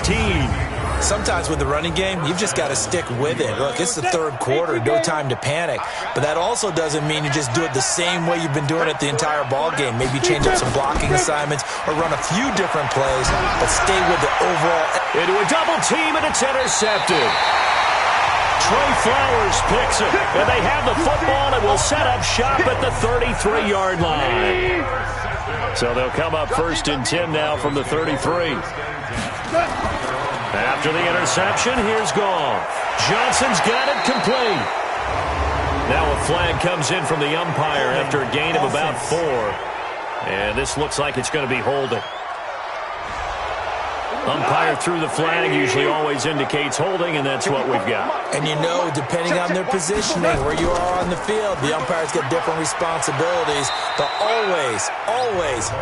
Sometimes with the running game, you've just got to stick with it. Look, it's the 3rd quarter, no time to panic. But that also doesn't mean you just do it the same way you've been doing it the entire ball game. Maybe change up some blocking assignments or run a few different plays, but stay with the overall. Into a double team, and it's intercepted. Trey Flowers picks it, and they have the football and will set up shop at the 33-yard line. So they'll come up 1st and 10 now from the 33. After the interception, here's Goff. Johnson's got it complete. Now a flag comes in from the umpire after a gain of about 4. And this looks like it's going to be holding. Umpire threw the flag, usually always indicates holding, and that's what we've got. And you know, depending on their positioning, where you are on the field, the umpires get different responsibilities, but always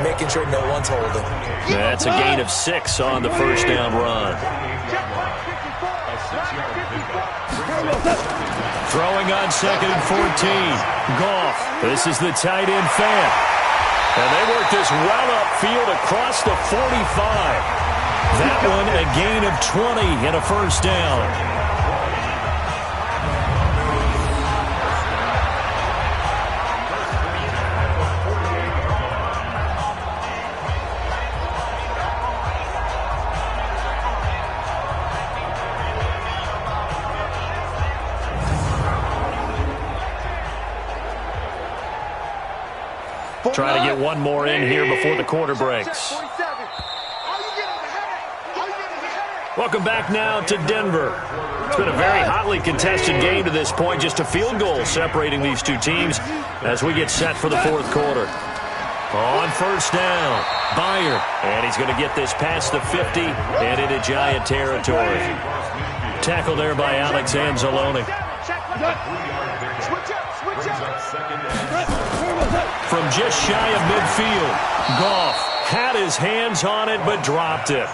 making sure no one's holding. That's a gain of 6 on the first down run. Throwing on 2nd and 14. Goff. This is the tight end fan. And they work this well upfield across the 45. That one a gain of 20 and a first down. Trying to get one more in here before the quarter breaks. Welcome back now to Denver. It's been a very hotly contested game to this point. Just a field goal separating these two teams as we get set for the 4th quarter. On first down, Byer. And he's going to get this past the 50 and into Giant territory. Tackle there by Alex Anzalone. From just shy of midfield, Goff had his hands on it but dropped it.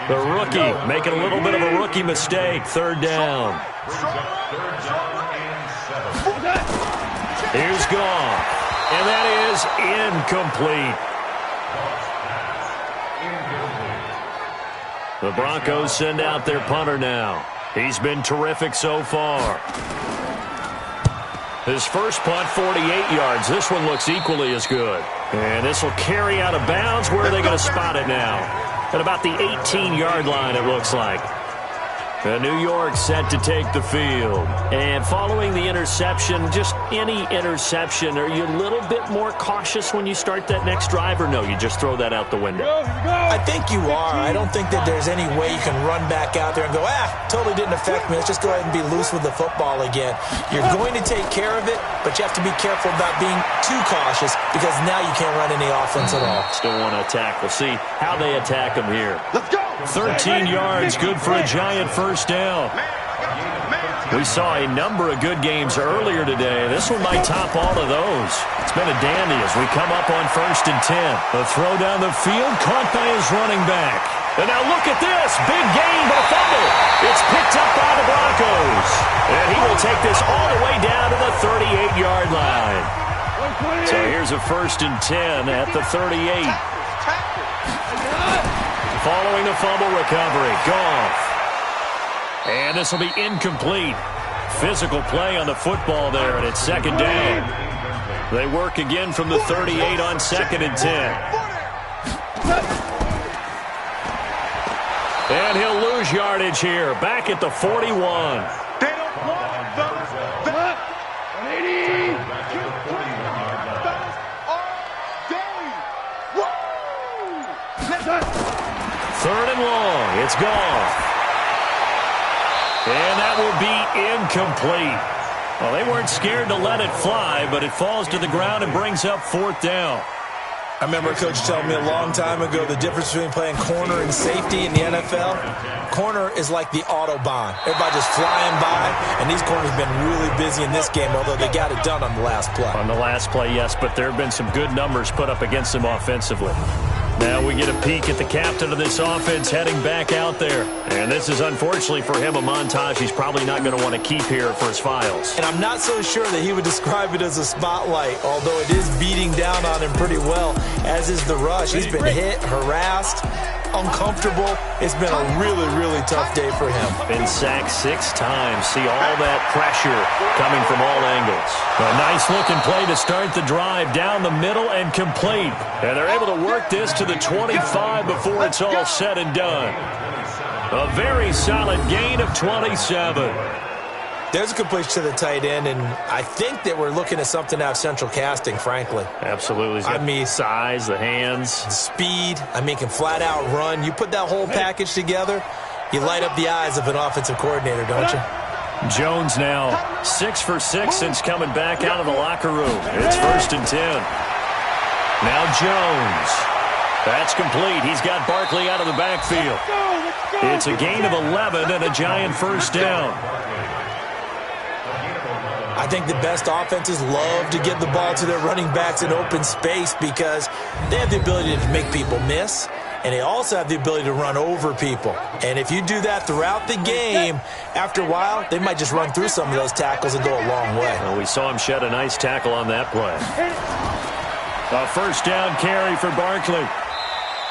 The rookie making a little bit of a rookie mistake. 3rd down. Here's Goff. And that is incomplete. The Broncos send out their punter now. He's been terrific so far. His first punt, 48 yards. This one looks equally as good. And this will carry out of bounds. Where are they going to spot it now? At about the 18-yard line, it looks like. New York set to take the field. And following the interception, just any interception, are you a little bit more cautious when you start that next drive, or no, you just throw that out the window? I think you are. I don't think that there's any way you can run back out there and go, totally didn't affect me. Let's just go ahead and be loose with the football again. You're going to take care of it, but you have to be careful about being too cautious because now you can't run any offense at all. Still want to attack. We'll see how they attack them here. Let's go. 13 yards, good for a Giant first down. We saw a number of good games earlier today. This one might top all of those. It's been a dandy as we come up on 1st and 10. The throw down the field, caught by his running back. And now look at this. Big gain, but a fumble. It's picked up by the Broncos. And he will take this all the way down to the 38-yard line. So here's a 1st and 10 at the 38. Following the fumble recovery, Goff. And this will be incomplete. Physical play on the football there, and it's 2nd down. They work again from the 38 on 2nd and 10. And he'll lose yardage here, back at the 41. They don't want those. 180. Third and long. It's gone. And that will be incomplete. Well, they weren't scared to let it fly, but it falls to the ground and brings up 4th down. I remember a coach telling me a long time ago the difference between playing corner and safety in the NFL. Corner is like the Autobahn. Everybody just flying by, and these corners have been really busy in this game, although they got it done on the last play. On the last play, yes, but there have been some good numbers put up against them offensively. Now we get a peek at the captain of this offense heading back out there. And this is, unfortunately for him, a montage he's probably not going to want to keep here for his files. And I'm not so sure that he would describe it as a spotlight, although it is beating down on him pretty well, as is the rush. He's been hit, harassed, uncomfortable. It's been a really, really tough day for him. Been sacked 6 times. See all that pressure coming from all angles. A nice-looking play to start the drive down the middle and complete. And they're able to work this to the 25 before it's all said and done. A very solid gain of 27. There's a completion to the tight end, and I think that we're looking at something out of central casting, frankly. Absolutely. He's got the size, the hands. Speed. Can flat out run. You put that whole package together, you light up the eyes of an offensive coordinator, don't you? Jones now 6 for 6 since coming back out of the locker room. It's 1st and 10. Now Jones. That's complete. He's got Barkley out of the backfield. It's a gain of 11 and a Giant first down. I think the best offenses love to get the ball to their running backs in open space because they have the ability to make people miss, and they also have the ability to run over people. And if you do that throughout the game, after a while, they might just run through some of those tackles and go a long way. Well, we saw him shed a nice tackle on that play. A first down carry for Barkley.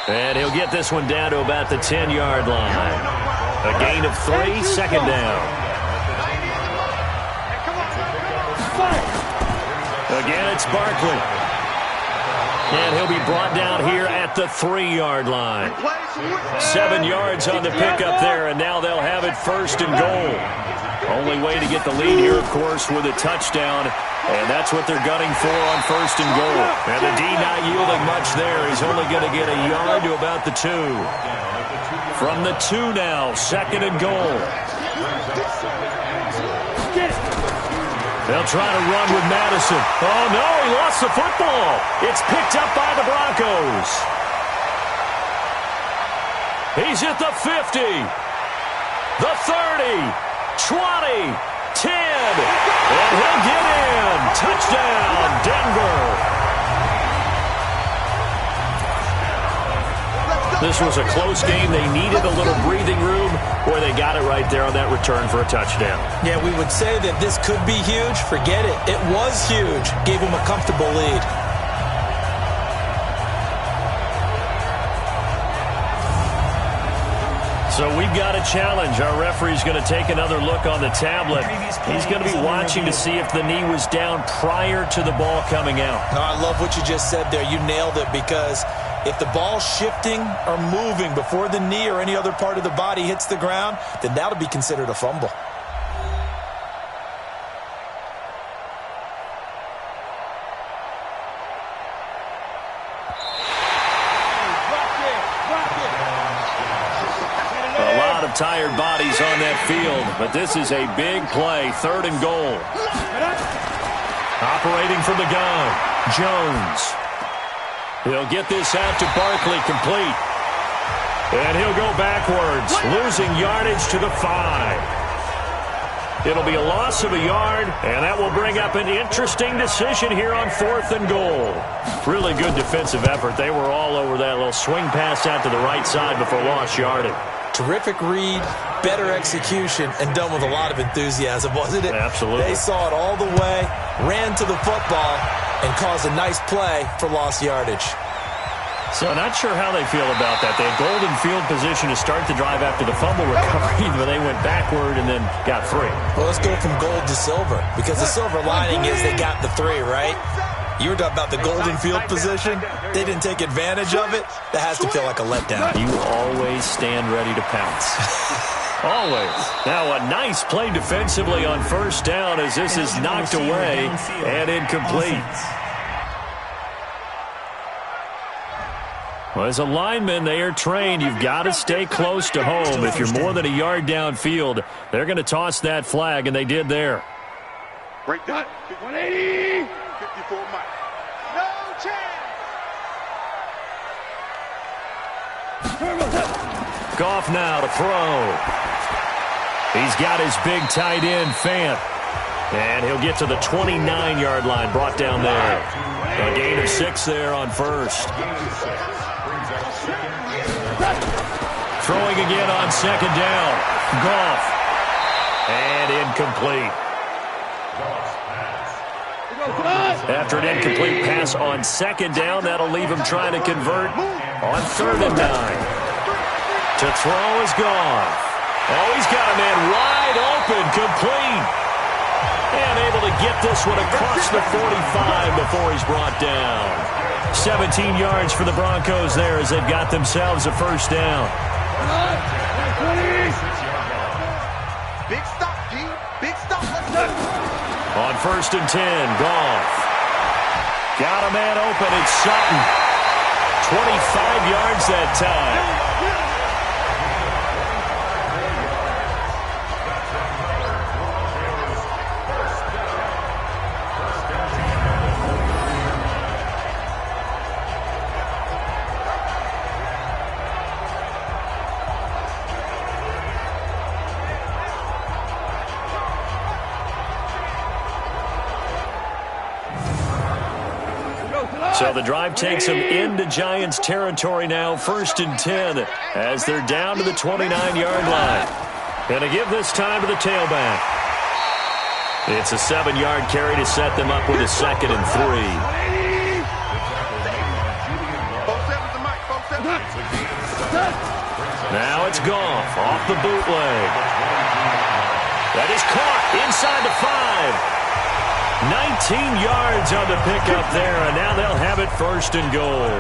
And he'll get this one down to about the 10-yard line. A gain of 3, 2nd down. Again, it's Barkley. And he'll be brought down here at the 3-yard line. 7 yards on the pickup there, and now they'll have it 1st and goal. Only way to get the lead here, of course, with a touchdown, and that's what they're gunning for on 1st and goal. And the D not yielding much there. He's only going to get a yard to about the 2. From the 2 now, 2nd and goal. They'll try to run with Madison. Oh, no, he lost the football. It's picked up by the Broncos. He's at the 50, the 30, 20, 10, and he'll get in. Touchdown, Denver. Let's go. This was a close game. They needed a little breathing room. Boy, they got it right there on that return for a touchdown. Yeah, we would say that this could be huge. Forget it. It was huge. Gave him a comfortable lead. So we've got a challenge. Our referee's going to take another look on the tablet. He's going to be watching to see if the knee was down prior to the ball coming out. No, I love what you just said there. You nailed it, because if the ball's shifting or moving before the knee or any other part of the body hits the ground, then that'll be considered a fumble. A lot of tired bodies on that field, but this is a big play, 3rd and goal. Operating from the gun, Jones. He'll get this out to Barkley, complete. And he'll go backwards, losing yardage to the 5. It'll be a loss of a yard, and that will bring up an interesting decision here on 4th and goal. Really good defensive effort. They were all over that little swing pass out to the right side before lost yardage. Terrific read, better execution, and done with a lot of enthusiasm, wasn't it? Absolutely. They saw it all the way, ran to the football, and caused a nice play for lost yardage. So not sure how they feel about that. They had golden field position to start the drive after the fumble recovery, but they went backward and then got 3. Well, let's go from gold to silver, because the silver lining is they got the 3, right? You were talking about the golden field position. They didn't take advantage of it. That has to feel like a letdown. You always stand ready to pounce. Always. Now a nice play defensively on 1st down as this is knocked away and incomplete. Well, as a lineman, they are trained. You've got to stay close to home. If you're more than a yard downfield, they're going to toss that flag, and they did there. Break that. 180. 54 miles. No chance. Goff now to throw. He's got his big tight end, Fant. And he'll get to the 29-yard line, brought down there. A gain of 6 there on 1st. Throwing again on 2nd down. Goff. And incomplete. After an incomplete pass on 2nd down, that'll leave him trying to convert on 3rd and 9. To throw is Goff. Oh, he's got a man wide open, complete. And able to get this one across the 45 before he's brought down. 17 yards for the Broncos there as they've got themselves a 1st down. Big stop, G. Big stop. Let's go. On 1st and 10, Goff. Got a man open. It's Sutton. 25 yards that time. So the drive takes them into Giants territory now, 1st and 10, as they're down to the 29-yard line. And to give this time to the tailback. It's a 7-yard carry to set them up with a 2nd and 3. Now it's Goff off the bootleg. That is caught inside the 5. 19 yards on the pickup there, and now they'll have it 1st and goal.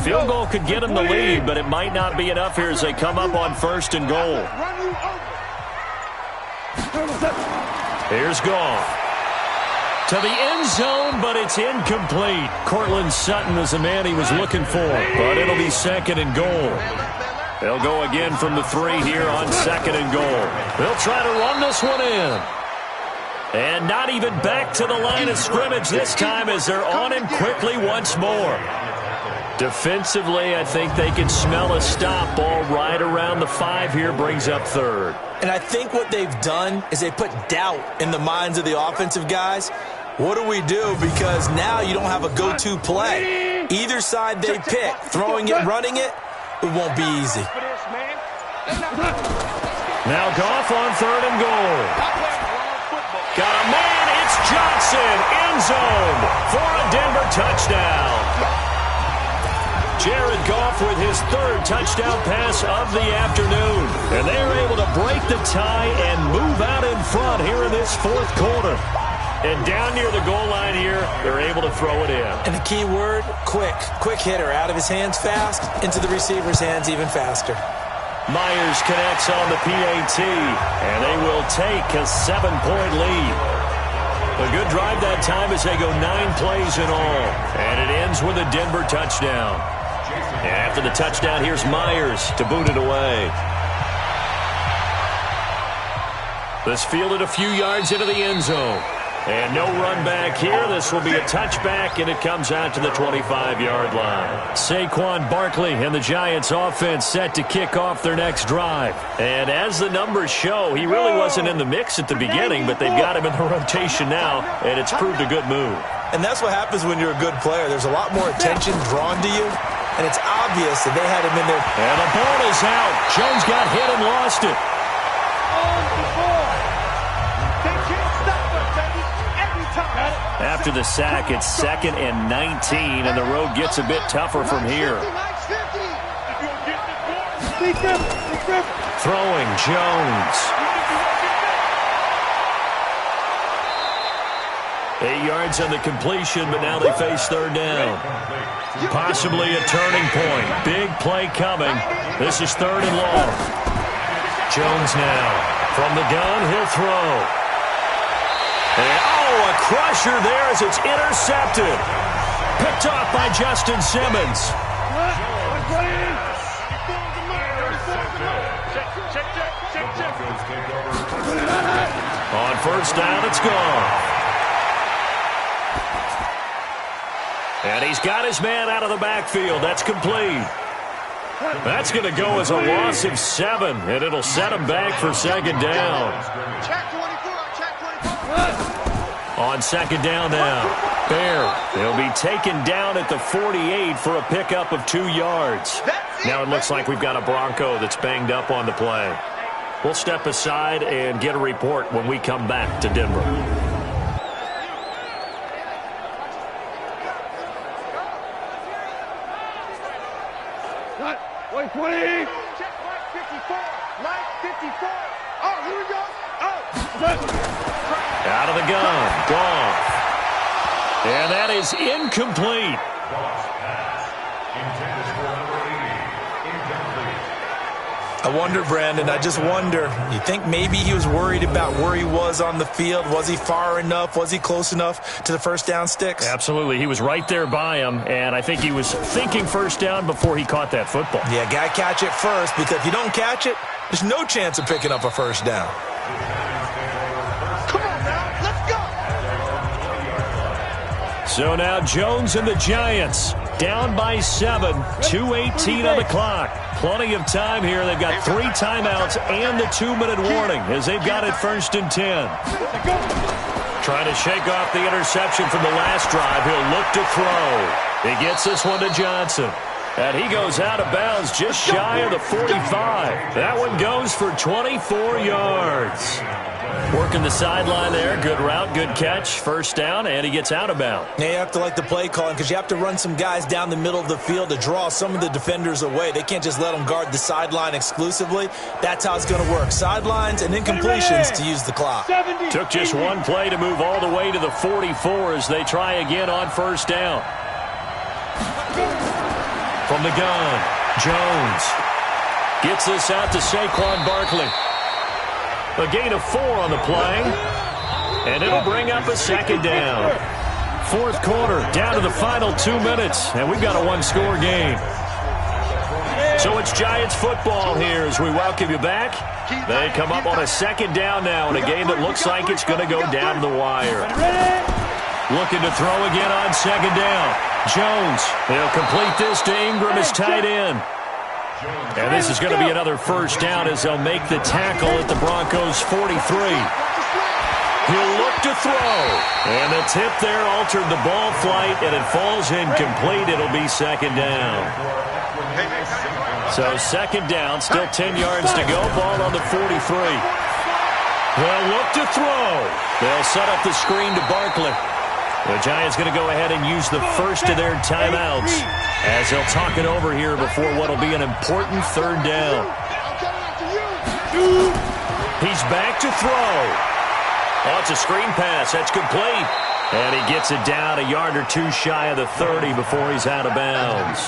Field goal could get them the lead, but it might not be enough here as they come up on 1st and goal. Here's Goff. To the end zone, but it's incomplete. Cortland Sutton was the man he was looking for, but it'll be 2nd and goal. They'll go again from the 3 here on 2nd and goal. They'll try to run this one in. And not even back to the line of scrimmage this time as they're on him quickly once more. Defensively, I think they can smell a stop. Ball right around the 5 here, brings up third. And I think what they've done is they put doubt in the minds of the offensive guys. What do we do? Because now you don't have a go-to play. Either side they pick, throwing it, running it, it won't be easy. Now Goff on 3rd and goal. Got a man, it's Johnson, end zone for a Denver touchdown. Jared Goff with his 3rd touchdown pass of the afternoon. And they're able to break the tie and move out in front here in this 4th quarter. And down near the goal line here, they're able to throw it in. And the key word, quick. Quick hitter, out of his hands fast, into the receiver's hands even faster. Myers connects on the PAT, and they will take a 7-point lead. A good drive that time as they go 9 plays in all. And it ends with a Denver touchdown. And after the touchdown, here's Myers to boot it away. This fielded a few yards into the end zone. And no run back here. This will be a touchback, and it comes out to the 25-yard line. Saquon Barkley and the Giants offense set to kick off their next drive. And as the numbers show, he really wasn't in the mix at the beginning, but they've got him in the rotation now, and it's proved a good move. And that's what happens when you're a good player. There's a lot more attention drawn to you, and it's obvious that they had him in there. And the ball is out. Jones got hit and lost it. After the sack, it's 2nd and 19, and the road gets a bit tougher from here. Throwing Jones. 8 yards on the completion, but now they face 3rd down. Possibly a turning point. Big play coming. This is 3rd and long. Jones now. From the gun, he'll throw. And, a crusher there as it's intercepted. Picked off by Justin Simmons. On 1st down, it's gone. And he's got his man out of the backfield. That's complete. That's going to go as a loss of 7, and it'll set him back for 2nd down. On 2nd down now, Bear. They'll be taken down at the 48 for a pickup of 2 yards. Now it looks like we've got a Bronco that's banged up on the play. We'll step aside and get a report when we come back to Denver. Wait, 20. Check line 54. Line 54. Oh, here we go. Oh. Out of the gun. Gone. And that is incomplete. I wonder, Brandon, I just wonder, you think maybe he was worried about where he was on the field? Was he far enough? Was he close enough to the 1st down sticks? Absolutely. He was right there by him, and I think he was thinking 1st down before he caught that football. Yeah, got to catch it first, because if you don't catch it, there's no chance of picking up a 1st down. Come on now, let's go. So now Jones and the Giants down by 7, 2:18 on the clock. Plenty of time here. They've got 3 timeouts and the 2-minute warning as they've got it 1st and 10. Trying to shake off the interception from the last drive. He'll look to throw. He gets this one to Johnson. And he goes out of bounds just shy of the 45. That one goes for 24 yards. Working the sideline there. Good route, good catch. 1st down, and he gets out of bounds. Yeah, you have to like the play calling because you have to run some guys down the middle of the field to draw some of the defenders away. They can't just let them guard the sideline exclusively. That's how it's going to work. Sidelines and incompletions to use the clock. Took just one play to move all the way to the 44 as they try again on 1st down. From the gun, Jones gets this out to Saquon Barkley. A gain of 4 on the play, and it'll bring up a 2nd down. 4th quarter, down to the final 2 minutes, and we've got a 1-score game. So it's Giants football here as we welcome you back. They come up on a second down now in a game that looks like it's going to go down to the wire. Looking to throw again on second down. Jones, he'll complete this to Ingram as tight end. And this is going to be another first down as they'll make the tackle at the Broncos 43. He'll look to throw. And the tip there altered the ball flight, and it falls incomplete. It'll be second down. So second down, still 10 yards to go. Ball on the 43. They'll look to throw. They'll set up the screen to Barkley. The Giants going to go ahead and use the first of their timeouts as they'll talk it over here before what will be an important third down. He's back to throw. Oh, it's a screen pass. That's complete. And he gets it down a yard or two shy of the 30 before he's out of bounds.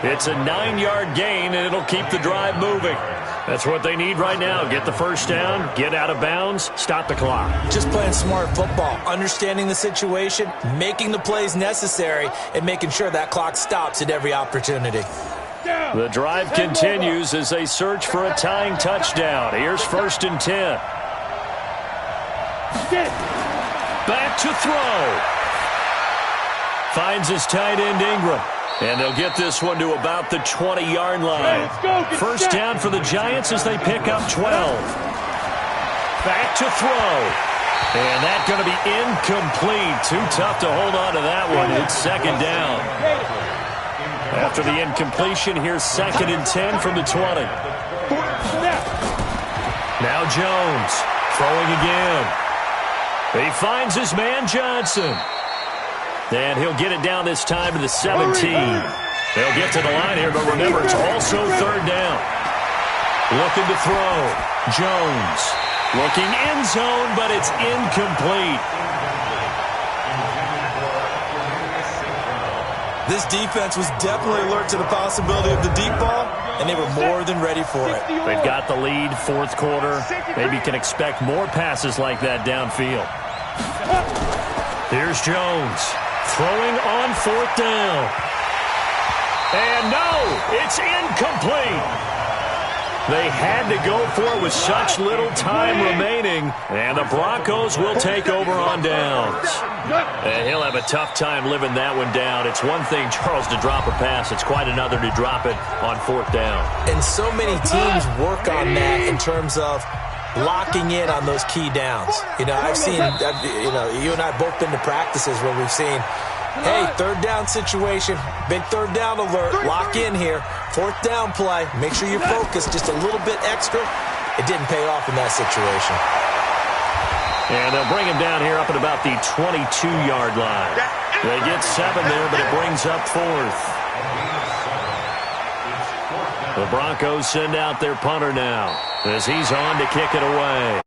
It's a 9-yard gain, and it'll keep the drive moving. That's what they need right now. Get the first down, get out of bounds, stop the clock. Just playing smart football, understanding the situation, making the plays necessary, and making sure that clock stops at every opportunity. The drive continues as they search for a tying touchdown. Here's 1st and 10. Back to throw. Finds his tight end Ingram. And they'll get this one to about the 20-yard line. First down for the Giants as they pick up 12. Back to throw. And that's going to be incomplete. Too tough to hold on to that one. It's second down. After the incompletion, here's 2nd and 10 from the 20. Now Jones throwing again. He finds his man Johnson. And he'll get it down this time to the 17. They'll get to the line here, but remember, it's also third down. Looking to throw. Jones looking end zone, but it's incomplete. This defense was definitely alert to the possibility of the deep ball, and they were more than ready for it. They've got the lead, fourth quarter. Maybe can expect more passes like that downfield. Here's Jones throwing on 4th down. And no, it's incomplete. They had to go for it with such little time remaining, and the Broncos will take over on downs. And he'll have a tough time living that one down. It's one thing, Charles, to drop a pass. It's quite another to drop it on 4th down. And so many teams work on that in terms of locking in on those key downs. You know, I've seen, you and I have both been to practices where we've seen, hey, third down situation, big third down alert, lock in here, 4th down play, make sure you're focused just a little bit extra. It didn't pay off in that situation. And they'll bring him down here up at about the 22-yard line. They get 7 there, but it brings up 4th. The Broncos send out their punter now as he's on to kick it away.